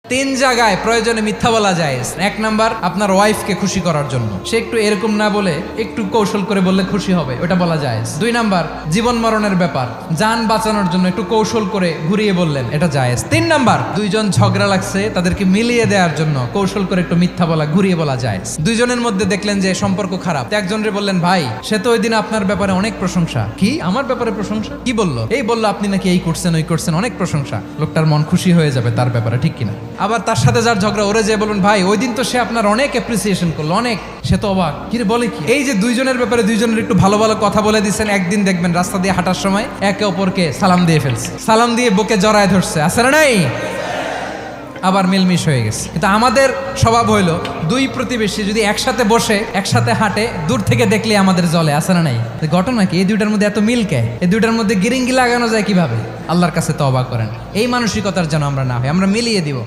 তিন জায়গায় প্রয়োজনে মিথ্যা বলা যায়। এক নাম্বার, আপনার ওয়াইফকে খুশি করার জন্য, সে একটু এরকম না বলে একটু কৌশল করে বললে খুশি হবে, ওটা বলা যায়। দুই নাম্বার, জীবন মরণের ব্যাপার, যান বাঁচানোর জন্য একটু কৌশল করে ঘুরিয়ে বললেন, এটা জায়েজ। তিন নাম্বার, দুইজন ঝগড়া লাগছে তাদেরকে মিলিয়ে দেওয়ার জন্য কৌশল করে একটু মিথ্যা বলা, ঘুরিয়ে বলা যায়। দুইজনের মধ্যে দেখলেন যে সম্পর্ক খারাপ, একজনরে বললেন, ভাই সে তো ওই দিন আপনার ব্যাপারে অনেক প্রশংসা। কি আমার ব্যাপারে প্রশংসা? কি বললো? এই বললো আপনি নাকি এই করছেন ওই করছেন, অনেক প্রশংসা। লোকটার মন খুশি হয়ে যাবে তার ব্যাপারে, ঠিক কিনা? আবার তার সাথে যার ঝগড়া, ওরে যে বলুন, ভাই ওই দিন তো সে আপনার অনেক অ্যাপ্রিসিয়েশন করলো, অনেক। সে তো অবাক, কি রে বলে কি? এই যে দুইজনের ব্যাপারে দুইজনের একটু ভালো ভালো কথা বলে দিচ্ছেন, একদিন দেখবেন রাস্তা দিয়ে হাঁটার সময় একে অপরকে সালাম দিয়ে ফেলছে, সালাম দিয়ে বুকে জড়ায় ধরছে, আছে না নাই? আবার মিলমিশ হয়ে গেছে। কিন্তু আমাদের স্বভাব হইলো, দুই প্রতিবেশী যদি একসাথে বসে একসাথে হাঁটে, দূর থেকে দেখলে আমাদের জ্বলে, আছে না নাই? ঘটনা কি? এই দুইটার মধ্যে এত মিলকে, এই দুইটার মধ্যে গিরিঙ্গি লাগানো যায় কিভাবে? আল্লাহর কাছে তওবা করেন, এই মানসিকতার যেন আমরা না হয়, আমরা মিলিয়ে দিব।